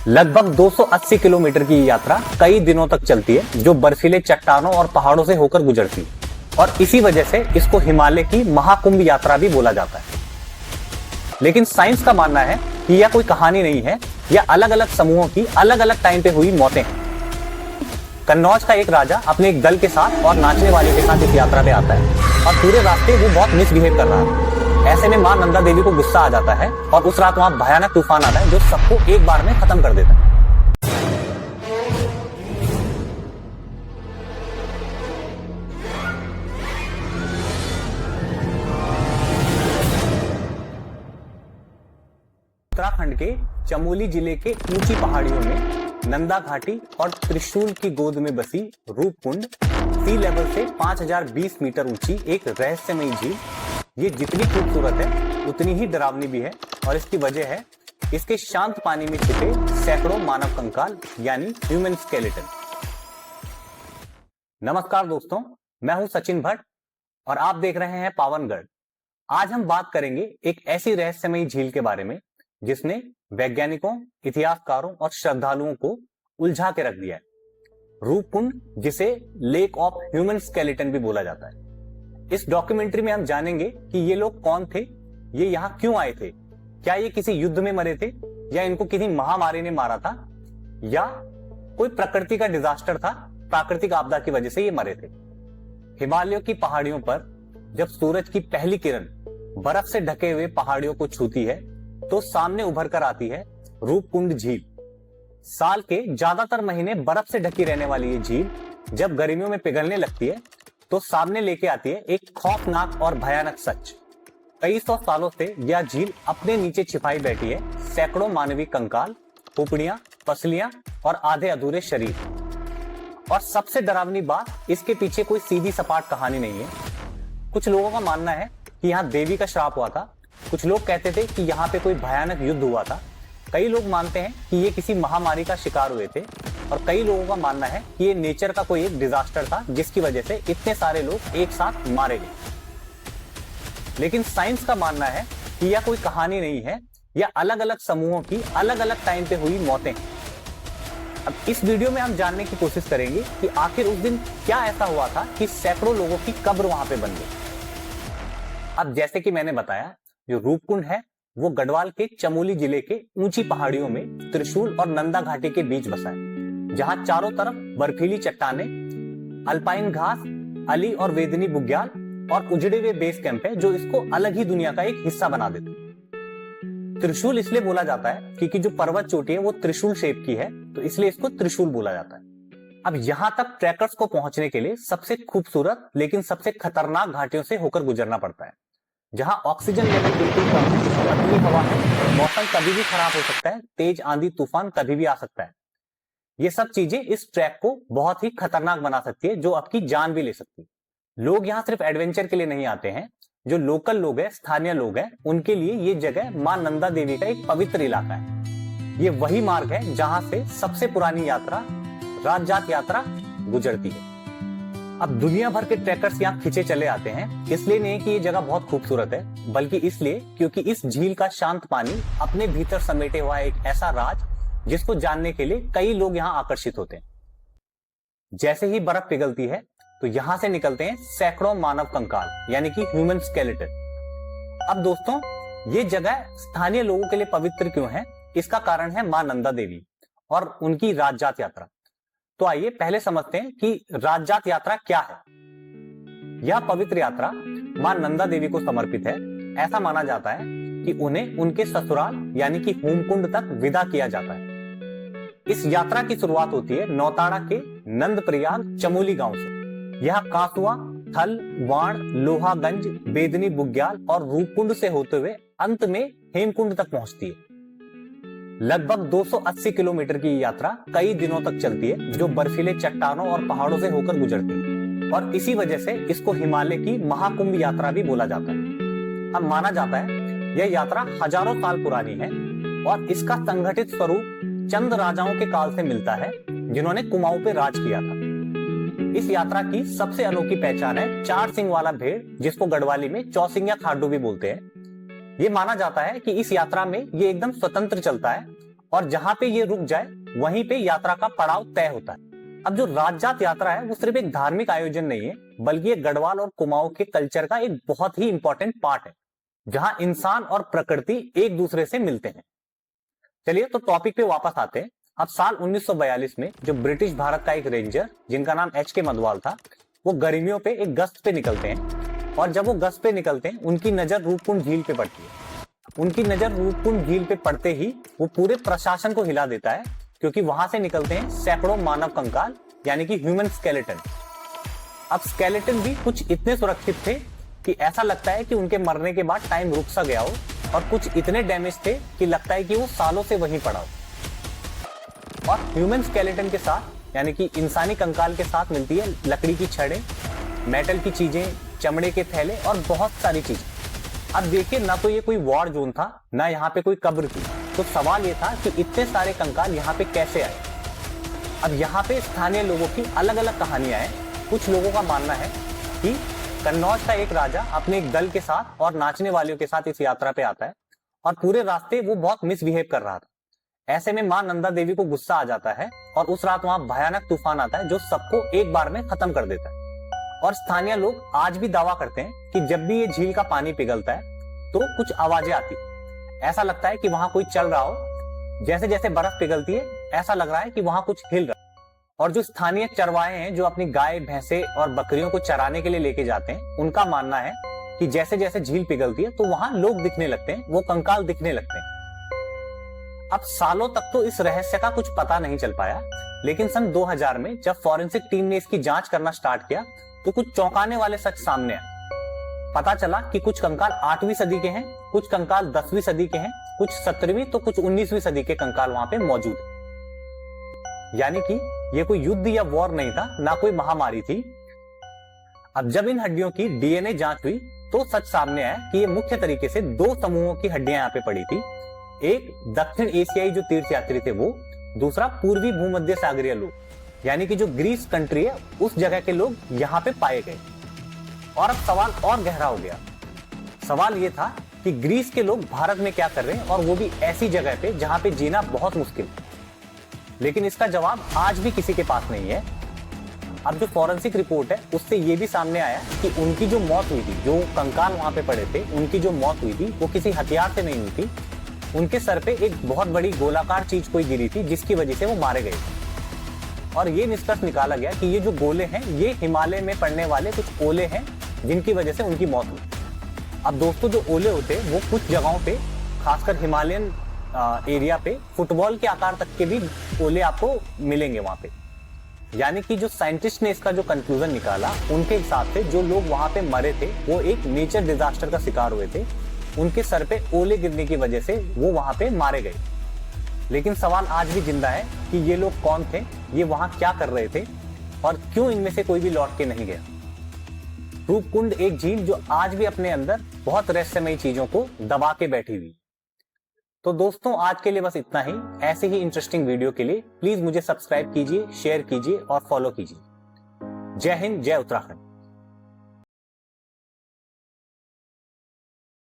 लगभग 280 किलोमीटर की यात्रा कई दिनों तक चलती है, जो बर्फीले चट्टानों और पहाड़ों से होकर गुजरती है और इसी वजह से इसको हिमालय की महाकुंभ यात्रा भी बोला जाता है। लेकिन साइंस का मानना है कि यह कोई कहानी नहीं है, यह अलग अलग समूहों की अलग अलग टाइम पे हुई मौतें हैं। कन्नौज का एक राजा अपने एक दल के साथ और नाचने वाले के साथ इस यात्रा पे आता है और पूरे रास्ते वो बहुत मिसबिहेव कर रहा है। ऐसे में मां नंदा देवी को गुस्सा आ जाता है और उस रात वहां भयानक तूफान आता है जो सबको एक बार में खत्म कर देता है। उत्तराखंड के चमोली जिले के ऊंची पहाड़ियों में नंदा घाटी और त्रिशूल की गोद में बसी रूपकुंड सी लेवल से 5020 मीटर ऊंची एक रहस्यमयी झील। ये जितनी खूबसूरत है उतनी ही डरावनी भी है और इसकी वजह है इसके शांत पानी में छिपे सैकड़ों मानव कंकाल यानी ह्यूमन स्केलेटन। नमस्कार दोस्तों, मैं हूं सचिन भट्ट और आप देख रहे हैं पावनगढ़। आज हम बात करेंगे एक ऐसी रहस्यमयी झील के बारे में जिसने वैज्ञानिकों, इतिहासकारों और श्रद्धालुओं को उलझा के रख दिया है। रूपकुंड, जिसे लेक ऑफ ह्यूमन स्केलेटन भी बोला जाता है। इस डॉक्यूमेंट्री में हम जानेंगे कि ये लोग कौन थे, ये यहाँ क्यों आए थे, क्या ये किसी युद्ध में मरे थे या इनको किसी महामारी ने मारा था या कोई प्रकृति का डिजास्टर था, प्राकृतिक आपदा की वजह से ये मरे थे। हिमालयों की पहाड़ियों पर जब सूरज की पहली किरण बर्फ से ढके हुए पहाड़ियों को छूती है तो सामने उभर कर आती है रूपकुंड झील। साल के ज्यादातर महीने बर्फ से ढकी रहने वाली ये झील जब गर्मियों में पिघलने लगती है तो सामने लेके आती है एक खौफनाक और भयानक सच। कई सौ सालों से यह झील अपने नीचे छिपाई बैठी है सैकड़ों मानवीय कंकाल, खोपड़ियां, पसलियां और आधे अधूरे शरीर। और सबसे डरावनी बात, इसके पीछे कोई सीधी सपाट कहानी नहीं है। कुछ लोगों का मानना है कि यहाँ देवी का श्राप हुआ था, कुछ लोग कहते थे कि यहाँ पे कोई भयानक युद्ध हुआ था, कई लोग मानते हैं कि ये किसी महामारी का शिकार हुए थे और कई लोगों का मानना है कि ये नेचर का कोई एक डिजास्टर था जिसकी वजह से इतने सारे लोग एक साथ मारे गए। लेकिन साइंस का मानना है कि यह कोई कहानी नहीं है, यह अलग अलग समूहों की अलग अलग टाइम पे हुई मौतें हैं। अब इस वीडियो में हम जानने की कोशिश करेंगे कि आखिर उस दिन क्या ऐसा हुआ था कि सैकड़ों लोगों की कब्र वहां पे बन गई। अब जैसे कि मैंने बताया, जो रूपकुंड है वो गढ़वाल के चमोली जिले के ऊंची पहाड़ियों में त्रिशूल और नंदा घाटी के बीच बसा है, जहां चारों तरफ बर्फीली चट्टानें, अल्पाइन घास, अली और वेदनी बुग्याल और उजड़े हुए बेस कैंप है जो इसको अलग ही दुनिया का एक हिस्सा बना देते। त्रिशूल इसलिए बोला जाता है क्योंकि जो पर्वत चोटी है वो त्रिशूल शेप की है, तो इसलिए इसको त्रिशूल बोला जाता है। अब यहां तक ट्रैकर्स को पहुंचने के लिए सबसे खूबसूरत लेकिन सबसे खतरनाक घाटियों से होकर गुजरना पड़ता है, जहां ऑक्सीजन लेवल बिल्कुल कम है, पतली हवा है, मौसम कभी भी खराब हो सकता है, तेज आंधी तूफान कभी भी आ सकता है। ये सब चीजें इस ट्रैक को बहुत ही खतरनाक बना सकती है, जो आपकी जान भी ले सकती है। लोग यहाँ सिर्फ एडवेंचर के लिए नहीं आते हैं, जो लोकल लोग हैं, स्थानीय लोग हैं, उनके लिए ये जगह मां नंदा देवी का एक पवित्र इलाका है। ये वही मार्ग है जहां से सबसे पुरानी यात्रा राजजात यात्रा गुजरती है। अब दुनिया भर के ट्रैकर्स यहाँ खिंचे चले आते हैं, इसलिए नहीं कि ये जगह बहुत खूबसूरत है, बल्कि इसलिए क्योंकि इस झील का शांत पानी अपने भीतर समेटे हुआ एक ऐसा राज जिसको जानने के लिए कई लोग यहाँ आकर्षित होते हैं। जैसे ही बर्फ पिघलती है तो यहाँ से निकलते हैं सैकड़ों मानव कंकाल यानी कि ह्यूमन स्केलेटन। अब दोस्तों, ये जगह स्थानीय लोगों के लिए पवित्र क्यों है, इसका कारण है मां नंदा देवी और उनकी राजजात यात्रा। तो आइए पहले समझते हैं कि राजजात यात्रा क्या है। यह पवित्र यात्रा मां नंदा देवी को समर्पित है। ऐसा माना जाता है कि उन्हें उनके ससुराल यानी कि होमकुंड तक विदा किया जाता है। इस यात्रा की शुरुआत होती है नौताड़ा के नंदप्रयाग चमोली गांव से। यह कांसुआ, थल, वाण, लोहागंज, बेदनी बुग्याल और रूपकुंड से होते हुए अंत में हेमकुंड तक पहुंचती है। लगभग 280 किलोमीटर की यात्रा कई दिनों तक चलती है, जो बर्फीले चट्टानों और पहाड़ों से होकर गुजरती है और इसी वजह से इसको हिमालय की महाकुंभ यात्रा भी बोला जाता है। अब माना जाता है यह यात्रा हजारों साल पुरानी है और इसका संगठित स्वरूप चंद राजाओं के काल से मिलता है जिन्होंने कुमाऊं पे राज किया था। इस यात्रा की सबसे अनोखी पहचान है 4 सिंग वाला भेड़, जिसको गढ़वाली में चौसिंगिया थाडू भी बोलते हैं। ये माना जाता है कि इस यात्रा में ये एकदम स्वतंत्र चलता है और जहां पे ये रुक जाए वहीं पे यात्रा का पड़ाव तय होता है। अब जो राजजात यात्रा है वो सिर्फ एक धार्मिक आयोजन नहीं है, बल्कि ये गढ़वाल और कुमाऊं के कल्चर का एक बहुत ही इंपॉर्टेंट पार्ट है, जहां इंसान और प्रकृति एक दूसरे से मिलते हैं। चलिए तो टॉपिक पे वापस आते हैं। अब साल 1942 में जो ब्रिटिश भारत का एक रेंजर जिनका नाम एच.के. मधवाल था, वो गर्मियों पे एक गश्त पे निकलते हैं, और जब वो गश्त पे निकलते हैं उनकी नजर रूपकुंड झील पे पड़ती है। उनकी नजर रूपकुंड झील पे पड़ते ही वो पूरे प्रशासन को हिला देता है, क्योंकि वहां से निकलते हैं सैकड़ों मानव कंकाल, यानी कि ह्यूमन स्केलेटन। अब स्केलेटन भी कुछ इतने सुरक्षित थे कि ऐसा लगता है कि उनके मरने के बाद टाइम रुक सा गया हो, और कुछ इतने डैमेज थे कि लगता है कि वो सालों से वहीं पड़ा हो। और ह्यूमन स्केलेटन के साथ, यानी कि इंसानी कंकाल के साथ मिलती है लकड़ी की छड़ें, मेटल की चीजें, चमड़े के थैले और बहुत सारी चीजें। अब देखिए, ना तो ये कोई वॉर जोन था, ना यहाँ पे कोई कब्र थी। तो सवाल ये था कि इतने सारे कंकाल यहाँ पे कैसे आए। अब यहाँ पे स्थानीय लोगों की अलग अलग कहानियां हैं। कुछ लोगों का मानना है कि कन्नौज का एक राजा अपने एक दल के साथ और नाचने वालों के साथ इस यात्रा पे आता है, और पूरे रास्ते वो बहुत मिसबिहेव कर रहा था। ऐसे में मां नंदा देवी को गुस्सा आ जाता है, और उस रात वहां भयानक तूफान आता है जो सबको एक बार में खत्म कर देता है। और स्थानीय लोग आज भी दावा करते हैं कि जब भी ये झील का पानी पिघलता है तो कुछ आवाजें आती, ऐसा लगता है कि वहां कोई चल रहा हो। जैसे जैसे बर्फ पिघलती है ऐसा लग रहा है कि वहां कुछ हिल रहा है। और जो स्थानीय चरवाहे हैं, जो अपनी गाय, भैंसे और बकरियों को चराने के लिए लेके जाते हैं, उनका मानना है कि जैसे जैसे झील पिघलती है तो वहां लोग दिखने लगते हैं, वो कंकाल दिखने लगते हैं। अब सालों तक तो इस रहस्य का कुछ पता नहीं चल पाया, लेकिन सन 2000 में जब फॉरेंसिक टीम ने इसकी जांच करना स्टार्ट किया तो कुछ चौंकाने वाले सच सामने आए। पता चला कि कुछ कंकाल 8वीं सदी के हैं, कुछ कंकाल 10वीं सदी के हैं, कुछ 17वीं तो कुछ 19वीं सदी के कंकाल वहां पे मौजूद है। यानी कि ये कोई युद्ध या वॉर नहीं था, ना कोई महामारी थी। अब जब इन हड्डियों की डीएनए जांच हुई तो सच सामने आया कि ये मुख्य तरीके से दो समूहों की हड्डियां यहाँ पे पड़ी थी। एक दक्षिण एशियाई जो तीर्थयात्री थे वो, दूसरा पूर्वी भूमध्य सागरीय लोग, यानी कि जो ग्रीस कंट्री है उस जगह के लोग यहाँ पे पाए गए। और अब सवाल और गहरा हो गया। सवाल ये था कि ग्रीस के लोग भारत में क्या कर रहे हैं, और वो भी ऐसी जगह पे जहां पे जीना बहुत मुश्किल है। लेकिन इसका जवाब आज भी किसी के पास नहीं है। अब जो फॉरेंसिक रिपोर्ट है उससे ये भी सामने आया कि उनकी जो मौत हुई थी, जो कंकाल वहां पे पड़े थे, उनकी जो मौत हुई थी वो किसी हथियार से नहीं हुई थी। उनके सर पे एक बहुत बड़ी गोलाकार चीज कोई गिरी थी, जिसकी वजह से वो मारे गए। और ये निष्कर्ष निकाला गया कि ये जो गोले हैं ये हिमालय में पड़ने वाले कुछ ओले हैं, जिनकी वजह से उनकी मौत हुई। अब दोस्तों, जो ओले होते हैं वो कुछ जगहों पे, खासकर हिमालयन एरिया पे, फुटबॉल के आकार तक के भी ओले आपको मिलेंगे वहां पे। यानी कि जो साइंटिस्ट ने इसका जो कंक्लूजन निकाला, उनके हिसाब से जो लोग वहां पे मरे थे वो एक नेचर डिजास्टर का शिकार हुए थे। उनके सर पे ओले गिरने की वजह से वो वहां पे मारे गए। लेकिन सवाल आज भी जिंदा है कि ये लोग कौन थे, ये वहां क्या कर रहे थे, और क्यों इनमें से कोई भी लौट के नहीं गया। रूपकुंड एक झील जो आज भी अपने अंदर बहुत रहस्यमयी चीजों को दबा के बैठी हुई। तो दोस्तों, आज के लिए बस इतना ही। ऐसे ही इंटरेस्टिंग वीडियो के लिए प्लीज मुझे सब्सक्राइब कीजिए, शेयर कीजिए और फॉलो कीजिए। जय हिंद, जय उत्तराखंड।